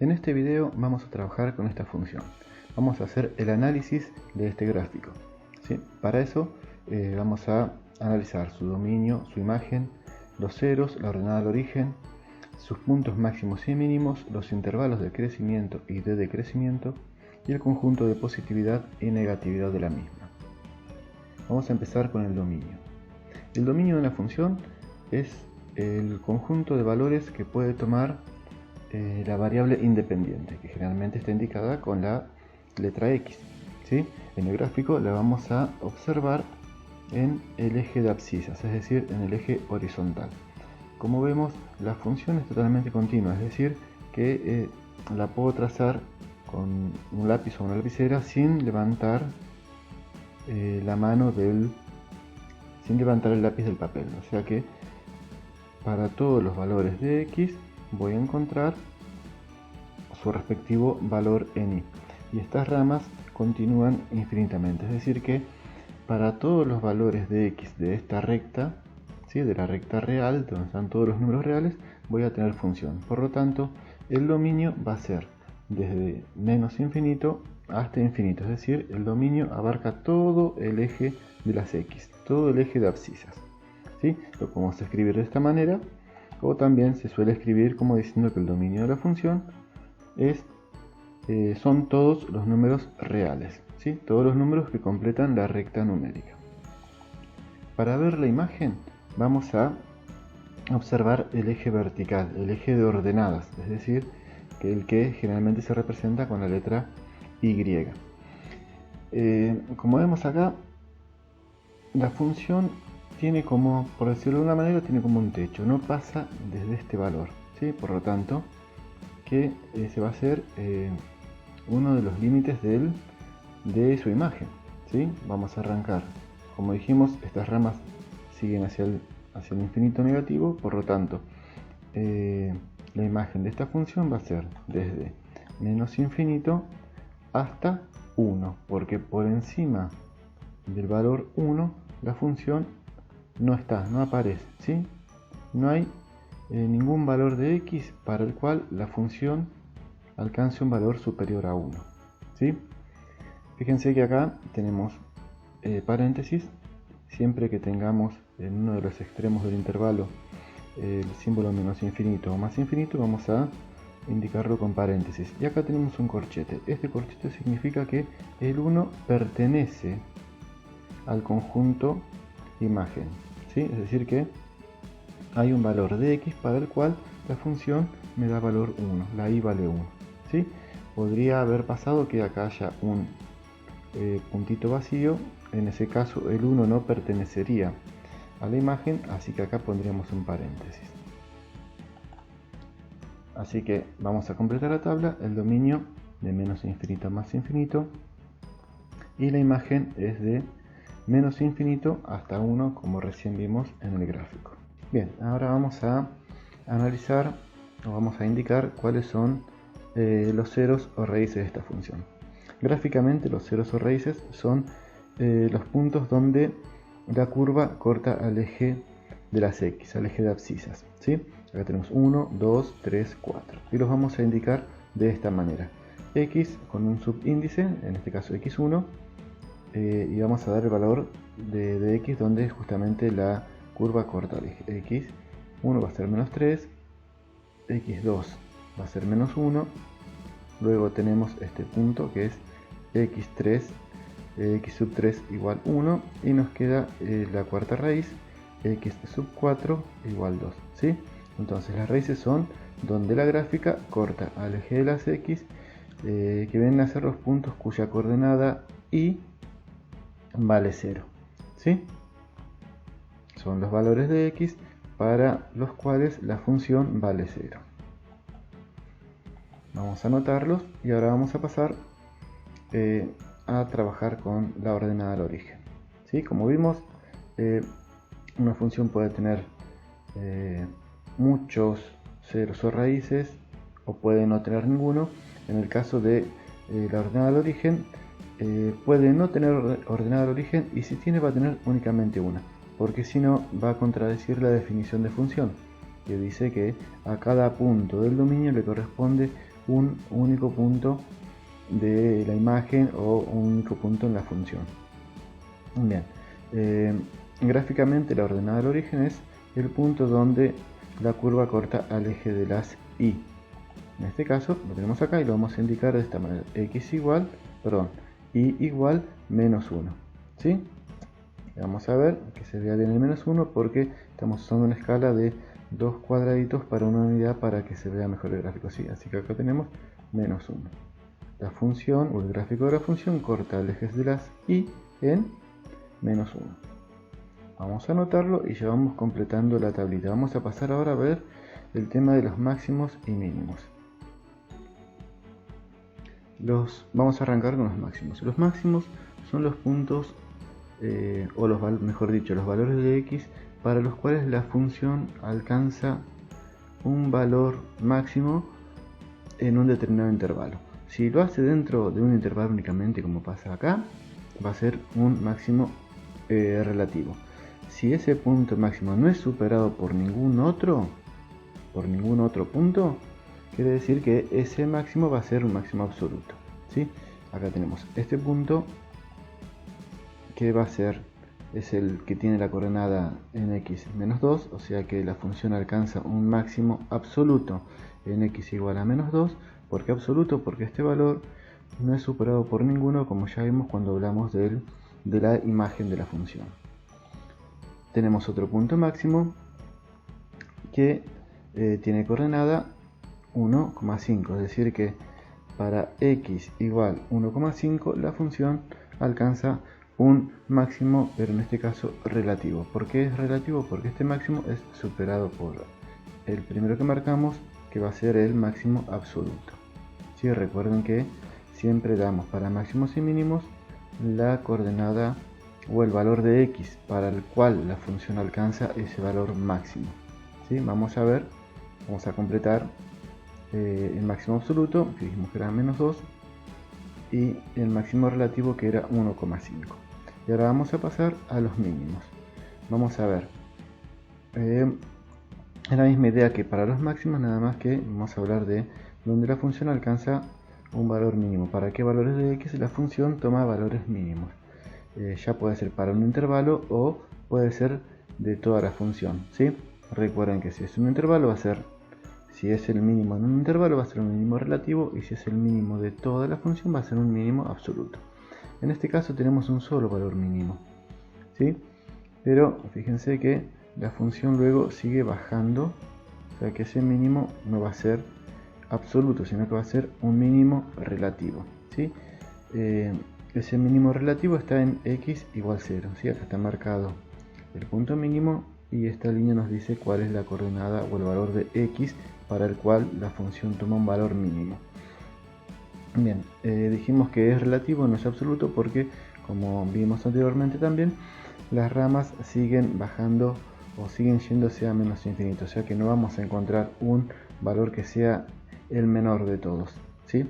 En este video vamos a trabajar con esta función. Vamos a hacer el análisis de este gráfico, ¿sí? Para eso vamos a analizar su dominio, su imagen, los ceros, la ordenada al origen, sus puntos máximos y mínimos, los intervalos de crecimiento y de decrecimiento y el conjunto de positividad y negatividad de la misma. Vamos a empezar con el dominio. El dominio de una función es el conjunto de valores que puede tomar la variable independiente, que generalmente está indicada con la letra X, ¿sí? En el gráfico la vamos a observar en el eje de abscisas, es decir, en el eje horizontal. Como vemos, la función es totalmente continua, es decir, que la puedo trazar con un lápiz o una lapicera sin levantar la mano sin levantar el lápiz del papel. O sea que para todos los valores de X voy a encontrar su respectivo valor en Y. Y estas ramas continúan infinitamente, es decir que para todos los valores de X de esta recta, ¿sí? De la recta real, donde están todos los números reales, voy a tener función. Por lo tanto, el dominio va a ser desde menos infinito hasta infinito, es decir, el dominio abarca todo el eje de las X, todo el eje de abscisas, ¿sí? Lo podemos escribir de esta manera, o también se suele escribir como diciendo que el dominio de la función son todos los números reales, ¿sí? Todos los números que completan la recta numérica. Para ver la imagen vamos a observar el eje vertical, el eje de ordenadas, es decir, el que generalmente se representa con la letra Y. Como vemos acá, la función tiene como, por decirlo de una manera, tiene como un techo, no pasa desde este valor, ¿sí? Por lo tanto, que ese va a ser uno de los límites de su imagen, ¿sí? Vamos a arrancar. Como dijimos, estas ramas siguen hacia el infinito negativo, por lo tanto, la imagen de esta función va a ser desde menos infinito hasta 1, porque por encima del valor 1 la función no aparece, ¿sí? No hay ningún valor de X para el cual la función alcance un valor superior a 1, ¿sí? Fíjense que acá tenemos paréntesis. Siempre que tengamos en uno de los extremos del intervalo el símbolo menos infinito o más infinito, vamos a indicarlo con paréntesis. Y acá tenemos un corchete. Este corchete significa que el 1 pertenece al conjunto imagen, ¿sí? Es decir que hay un valor de X para el cual la función me da valor 1, la Y vale 1, ¿sí? Podría haber pasado que acá haya un puntito vacío. En ese caso el 1 no pertenecería a la imagen, así que acá pondríamos un paréntesis. Así que vamos a completar la tabla. El dominio de menos infinito a más infinito, y la imagen es de menos infinito hasta 1, como recién vimos en el gráfico. Bien, ahora vamos a analizar o vamos a indicar cuáles son los ceros o raíces de esta función. Gráficamente, los ceros o raíces son los puntos donde la curva corta al eje de las X, al eje de abscisas, ¿sí? Acá tenemos 1, 2, 3, 4 y los vamos a indicar de esta manera: X con un subíndice, en este caso X1, y vamos a dar el valor de X donde justamente la curva corta al eje. X1 va a ser menos 3, X2 va a ser menos 1, luego tenemos este punto que es X3, X sub 3 igual 1, y nos queda la cuarta raíz, X sub 4 igual 2, ¿sí? Entonces las raíces son donde la gráfica corta al eje de las X, que vienen a ser los puntos cuya coordenada Y vale 0, ¿sí? Son los valores de X para los cuales la función vale 0. Vamos a anotarlos y ahora vamos a pasar a trabajar con la ordenada al origen, ¿sí? Como vimos, una función puede tener muchos ceros o raíces, o puede no tener ninguno. En el caso de la ordenada al origen, puede no tener ordenada al origen, y si tiene va a tener únicamente una, porque si no va a contradecir la definición de función, que dice que a cada punto del dominio le corresponde un único punto de la imagen o un único punto en la función. Bien, gráficamente la ordenada del origen es el punto donde la curva corta al eje de las y. En este caso lo tenemos acá y lo vamos a indicar de esta manera: y igual menos 1. ¿Sí? Vamos a ver que se vea bien el menos 1 porque estamos usando una escala de 2 cuadraditos para una unidad para que se vea mejor el gráfico. ¿Sí? Así que acá tenemos menos 1. La función o el gráfico de la función corta el eje de las y en menos 1. Vamos a anotarlo y ya vamos completando la tablita. Vamos a pasar ahora a ver el tema de los máximos y mínimos. Vamos a arrancar con los máximos. Los máximos son los puntos, mejor dicho, los valores de x para los cuales la función alcanza un valor máximo en un determinado intervalo. Si lo hace dentro de un intervalo únicamente, como pasa acá, va a ser un máximo relativo. Si ese punto máximo no es superado por ningún otro punto, quiere decir que ese máximo va a ser un máximo absoluto. ¿Sí? Acá tenemos este punto que va a ser, es el que tiene la coordenada en x menos 2, o sea que la función alcanza un máximo absoluto en x igual a menos 2. ¿Por qué absoluto? Porque este valor no es superado por ninguno, como ya vimos cuando hablamos de la imagen de la función. Tenemos otro punto máximo que tiene coordenada 1,5, es decir que para x igual 1,5 la función alcanza un máximo, pero en este caso relativo. ¿Por qué es relativo? Porque este máximo es superado por el primero que marcamos, que va a ser el máximo absoluto. ¿Sí? Recuerden que siempre damos para máximos y mínimos la coordenada o el valor de x para el cual la función alcanza ese valor máximo. ¿Sí? Vamos a completar el máximo absoluto, que dijimos que era menos 2, y el máximo relativo, que era 1,5. Y ahora vamos a pasar a los mínimos. Vamos a ver, es la misma idea que para los máximos, nada más que vamos a hablar de donde la función alcanza un valor mínimo. ¿Para qué valores de x la función toma valores mínimos? Ya puede ser para un intervalo o puede ser de toda la función. ¿Sí? Recuerden que si es un intervalo va a ser, si es el mínimo en un intervalo va a ser un mínimo relativo, y si es el mínimo de toda la función va a ser un mínimo absoluto. En este caso tenemos un solo valor mínimo, ¿sí? Pero fíjense que la función luego sigue bajando, o sea que ese mínimo no va a ser absoluto, sino que va a ser un mínimo relativo, ¿sí? Ese mínimo relativo está en x igual 0, ¿sí? Acá está marcado el punto mínimo y esta línea nos dice cuál es la coordenada o el valor de x para el cual la función toma un valor mínimo. Bien, dijimos que es relativo, no es absoluto, porque como vimos anteriormente también, las ramas siguen bajando o siguen yéndose a menos infinito, o sea que no vamos a encontrar un valor que sea el menor de todos, ¿sí?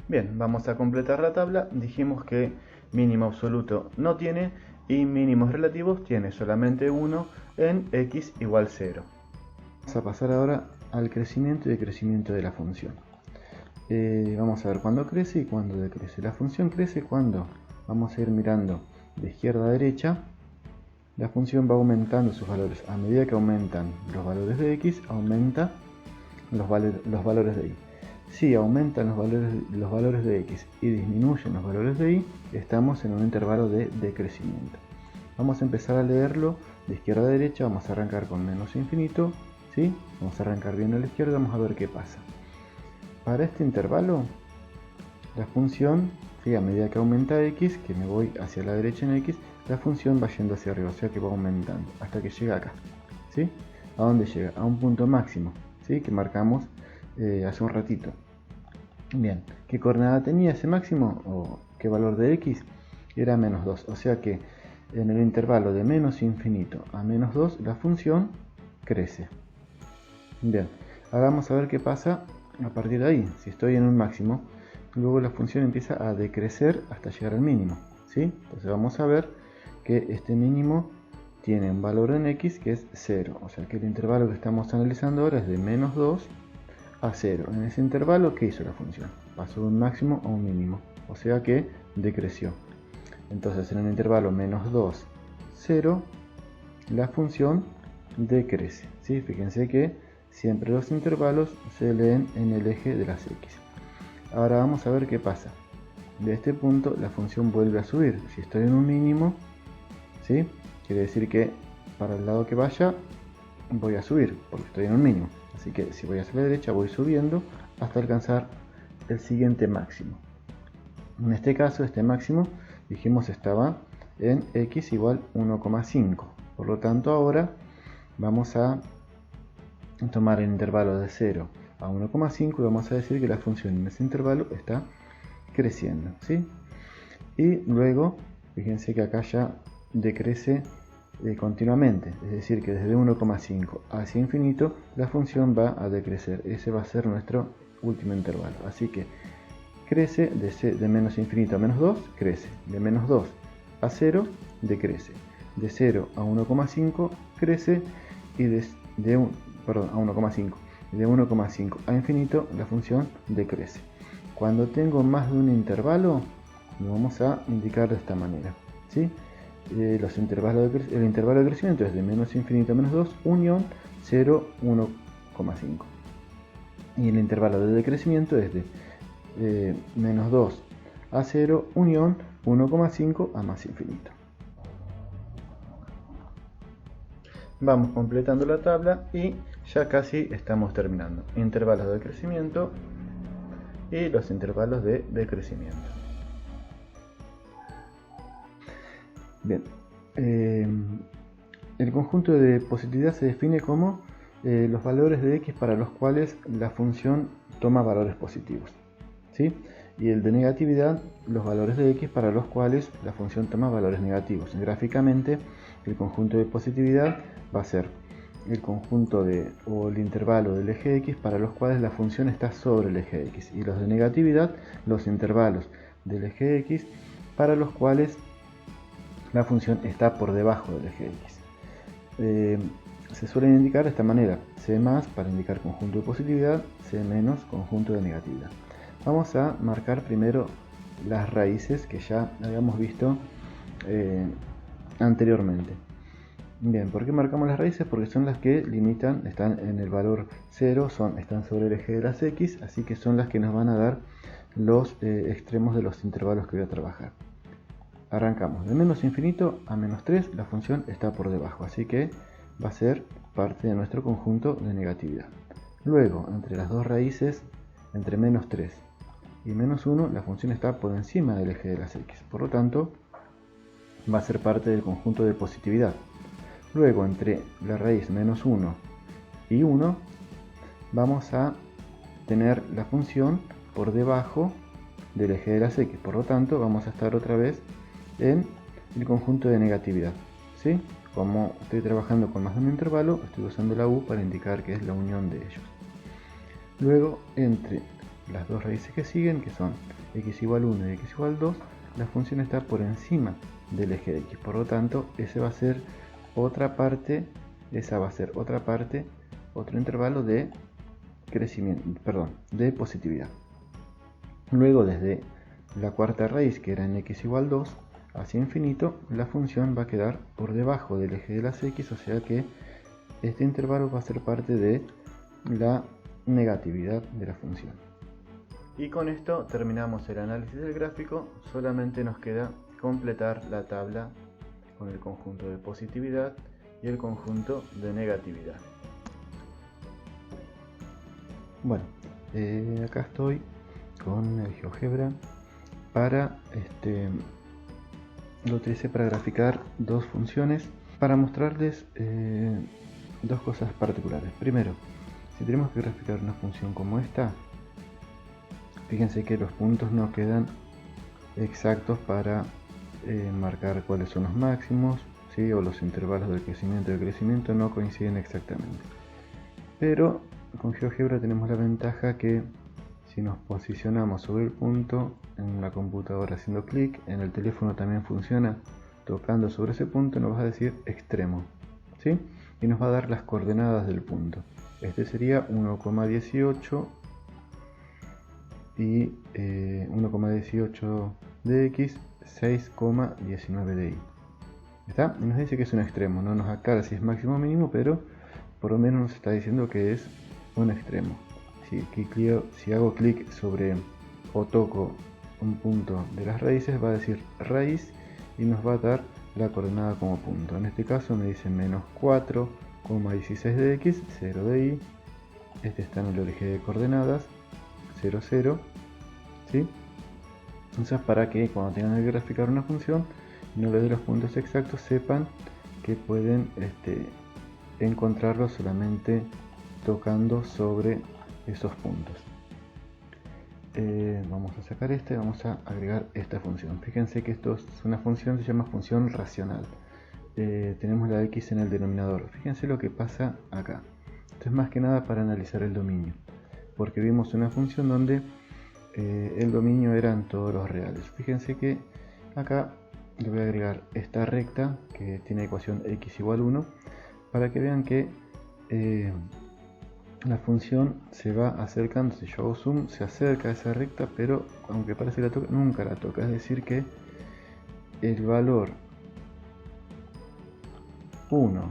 Bien, vamos a completar la tabla. Dijimos que mínimo absoluto no tiene y mínimos relativos tiene solamente uno en x igual 0. Vamos a pasar ahora al crecimiento y decrecimiento de la función. Vamos a ver cuándo crece y cuándo decrece. La función crece cuando vamos a ir mirando de izquierda a derecha. La función va aumentando sus valores. A medida que aumentan los valores de x, aumenta los valores de y. Si aumentan los valores de x y disminuyen los valores de y, estamos en un intervalo de decrecimiento. Vamos a empezar a leerlo de izquierda a derecha. Vamos a arrancar con menos infinito, ¿sí? Vamos a arrancar viendo a la izquierda, vamos a ver qué pasa. Para este intervalo, la función, ¿sí? A medida que aumenta x, que me voy hacia la derecha en x, la función va yendo hacia arriba, o sea que va aumentando hasta que llega acá, ¿sí? ¿A dónde llega? A un punto máximo, ¿sí? Que marcamos hace un ratito. Bien, ¿qué coordenada tenía ese máximo? ¿O qué valor de x? Era menos 2, o sea que en el intervalo de menos infinito a menos 2 la función crece. Bien, ahora vamos a ver qué pasa a partir de ahí. Si estoy en un máximo, luego la función empieza a decrecer hasta llegar al mínimo, ¿sí? Entonces vamos a ver que este mínimo tiene un valor en x que es 0, o sea que el intervalo que estamos analizando ahora es de menos 2 a 0. En ese intervalo, ¿qué hizo la función? Pasó de un máximo a un mínimo, o sea que decreció. Entonces en el intervalo menos 2, 0, la función decrece, ¿sí? Fíjense que siempre los intervalos se leen en el eje de las x. Ahora vamos a ver qué pasa. De este punto la función vuelve a subir. Si estoy en un mínimo, ¿sí? Quiere decir que para el lado que vaya voy a subir, porque estoy en un mínimo. Así que si voy hacia la derecha voy subiendo hasta alcanzar el siguiente máximo. En este caso, este máximo, dijimos, estaba en x igual 1,5. Por lo tanto, ahora vamos a tomar el intervalo de 0 a 1,5 y vamos a decir que la función en ese intervalo está creciendo, ¿sí? Y luego, fíjense que acá ya decrece continuamente, es decir que desde 1,5 hacia infinito la función va a decrecer. Ese va a ser nuestro último intervalo, así que crece de menos infinito a menos 2, crece, de menos 2 a 0 decrece, de 0 a 1,5 crece y de 1,5 a infinito la función decrece. Cuando tengo más de un intervalo lo vamos a indicar de esta manera, ¿sí? El intervalo de crecimiento es de menos infinito a menos 2 unión 0, 1,5 y el intervalo de decrecimiento es de menos 2 a 0 unión 1,5 a más infinito. Vamos completando la tabla y ya casi estamos terminando. Intervalos de crecimiento y los intervalos de decrecimiento. Bien, el conjunto de positividad se define como los valores de x para los cuales la función toma valores positivos, ¿sí? Y el de negatividad, los valores de x para los cuales la función toma valores negativos. Gráficamente, el conjunto de positividad va a ser el conjunto o el intervalo del eje x para los cuales la función está sobre el eje x, y los de negatividad, los intervalos del eje x para los cuales la función está por debajo del eje x. Se suelen indicar de esta manera: C más para indicar conjunto de positividad, C menos conjunto de negatividad. Vamos a marcar primero las raíces que ya habíamos visto anteriormente. Bien, ¿por qué marcamos las raíces? Porque son las que limitan, están en el valor 0, están sobre el eje de las x, así que son las que nos van a dar los extremos de los intervalos que voy a trabajar. Arrancamos de menos infinito a menos 3, la función está por debajo, así que va a ser parte de nuestro conjunto de negatividad. Luego, entre las dos raíces, entre menos 3 y menos 1, la función está por encima del eje de las x, por lo tanto va a ser parte del conjunto de positividad. Luego, entre la raíz menos 1 y 1, vamos a tener la función por debajo del eje de las x, por lo tanto vamos a estar otra vez en el conjunto de negatividad, ¿sí? Como estoy trabajando con más de un intervalo, estoy usando la u para indicar que es la unión de ellos. Luego, entre las dos raíces que siguen, que son x igual 1 y x igual 2, la función está por encima del eje de x, por lo tanto esa va a ser otra parte, otro intervalo de crecimiento, de positividad. Luego, desde la cuarta raíz, que era en x igual 2, hacia infinito, la función va a quedar por debajo del eje de las x, o sea que este intervalo va a ser parte de la negatividad de la función. Y con esto terminamos el análisis del gráfico. Solamente nos queda completar la tabla con el conjunto de positividad y el conjunto de negatividad. Bueno, acá estoy con el GeoGebra para lo utilicé para graficar dos funciones, para mostrarles dos cosas particulares. Primero, si tenemos que graficar una función como esta, fíjense que los puntos no quedan exactos para marcar cuáles son los máximos, ¿sí? O los intervalos de crecimiento y decrecimiento no coinciden exactamente. Pero con GeoGebra tenemos la ventaja que si nos posicionamos sobre el punto en la computadora haciendo clic, en el teléfono también funciona tocando sobre ese punto nos va a decir extremo, ¿sí? Y nos va a dar las coordenadas del punto. Este sería 1,18 y 1,18 de x, 6,19 de y. ¿Está? Y nos dice que es un extremo, no nos aclara si es máximo o mínimo, pero por lo menos nos está diciendo que es un extremo. Si hago clic sobre o toco un punto de las raíces, va a decir raíz y nos va a dar la coordenada como punto. En este caso me dice menos 4,16 de x, 0 de y. Este está en el origen de coordenadas, 0, 0. ¿Sí? Entonces, para que cuando tengan que graficar una función y no les dé los puntos exactos, sepan que pueden encontrarlo solamente tocando sobre esos puntos. Vamos a sacar este, vamos a agregar esta función. Fíjense que esto es una función, se llama función racional. Tenemos la x en el denominador. Fíjense lo que pasa acá. Esto es más que nada para analizar el dominio, porque vimos una función donde el dominio eran todos los reales. Fíjense que acá le voy a agregar esta recta que tiene ecuación x igual 1 para que vean que la función se va acercando. Si yo hago zoom, se acerca a esa recta, pero aunque parece que la toca, nunca la toca. Es decir que el valor 1,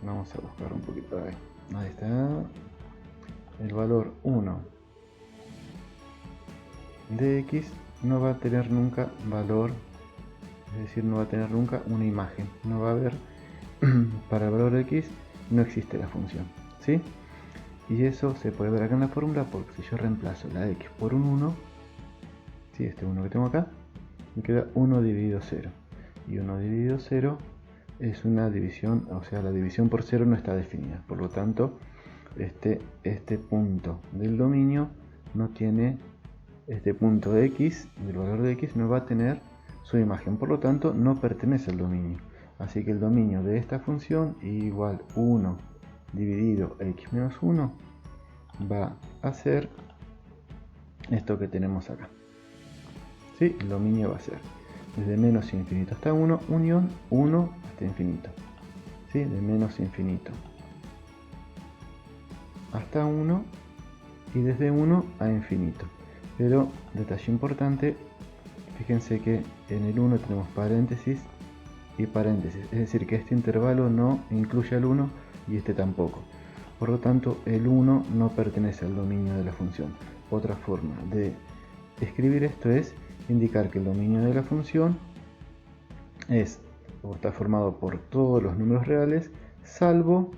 vamos a buscar un poquito ahí, ahí está, el valor 1 de x no va a tener nunca valor, es decir, no va a tener nunca una imagen, no va a haber para el valor de x no existe la función, ¿sí? Y eso se puede ver acá en la fórmula, porque si yo reemplazo la x por un 1, ¿sí? Este 1 que tengo acá, me queda 1 dividido 0, y 1 dividido 0 es una división, o sea, la división por 0 no está definida, por lo tanto este punto del dominio no tiene, este punto de x, del valor de x, no va a tener su imagen, por lo tanto no pertenece al dominio. Así que el dominio de esta función igual 1 dividido x menos 1 va a ser esto que tenemos acá, ¿sí? El dominio va a ser desde menos infinito hasta 1, unión 1 hasta infinito, ¿sí? De menos infinito hasta 1 y desde 1 a infinito. Pero detalle importante, fíjense que en el 1 tenemos paréntesis y paréntesis, es decir que este intervalo no incluye al 1 y este tampoco. Por lo tanto, el 1 no pertenece al dominio de la función. Otra forma de escribir esto es indicar que el dominio de la función está formado por todos los números reales, salvo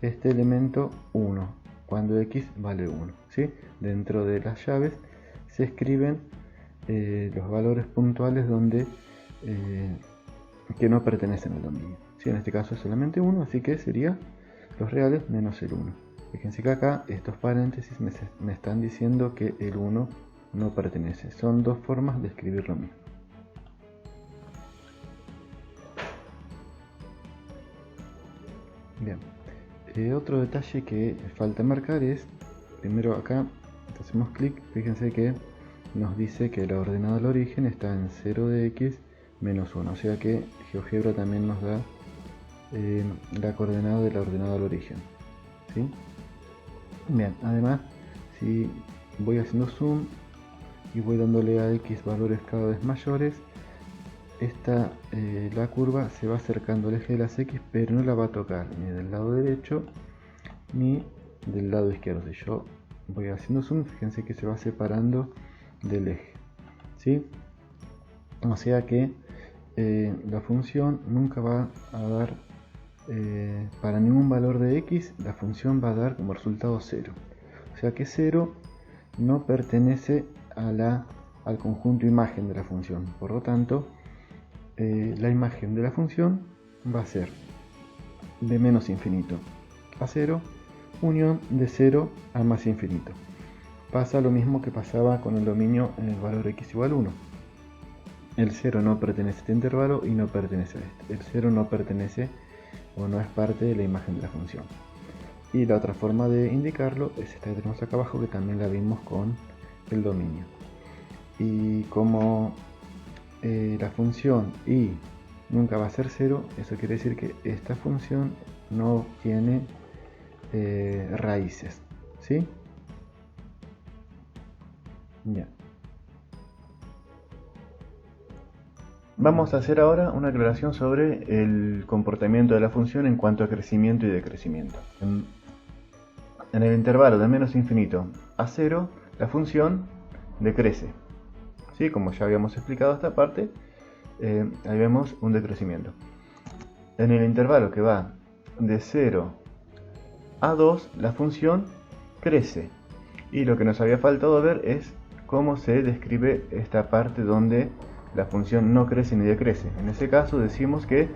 este elemento 1, cuando x vale 1, ¿sí? Dentro de las llaves se escriben los valores puntuales donde que no pertenecen al dominio, ¿sí? En este caso es solamente 1, así que sería los reales menos el 1. Fíjense que acá estos paréntesis me están diciendo que el 1 no pertenece. Son dos formas de escribir lo mismo. Bien, otro detalle que falta marcar es, primero acá hacemos clic, fíjense que nos dice que la ordenada del origen está en 0 de x menos 1, o sea que GeoGebra también nos da la coordenada de la ordenada del origen, ¿sí? Bien, además, si voy haciendo zoom y voy dándole a x valores cada vez mayores, la curva se va acercando al eje de las x, pero no la va a tocar ni del lado derecho ni del lado izquierdo. Si yo voy haciendo zoom, fíjense que se va separando del eje, ¿sí? O sea que la función nunca va a dar para ningún valor de x, la función va a dar como resultado 0. O sea que 0 no pertenece al conjunto imagen de la función. Por lo tanto, la imagen de la función va a ser de menos infinito a 0, unión de 0 a más infinito. Pasa lo mismo que pasaba con el dominio en el valor x igual 1. El 0 no pertenece a este intervalo y no pertenece a este. El 0 no pertenece o no es parte de la imagen de la función. Y la otra forma de indicarlo es esta que tenemos acá abajo, que también la vimos con el dominio. Y como la función y nunca va a ser 0, eso quiere decir que esta función no tiene raíces, ¿sí? Ya. Vamos a hacer ahora una aclaración sobre el comportamiento de la función en cuanto a crecimiento y decrecimiento. En el intervalo de menos infinito a 0, la función decrece. ¿Sí? Como ya habíamos explicado esta parte, ahí vemos un decrecimiento. En el intervalo que va de 0 a 2, la función crece. Y lo que nos había faltado ver es cómo se describe esta parte donde la función no crece ni decrece. En ese caso decimos que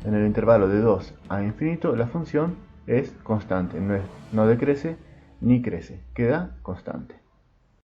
en el intervalo de 2 a infinito la función es constante, no decrece ni crece, queda constante.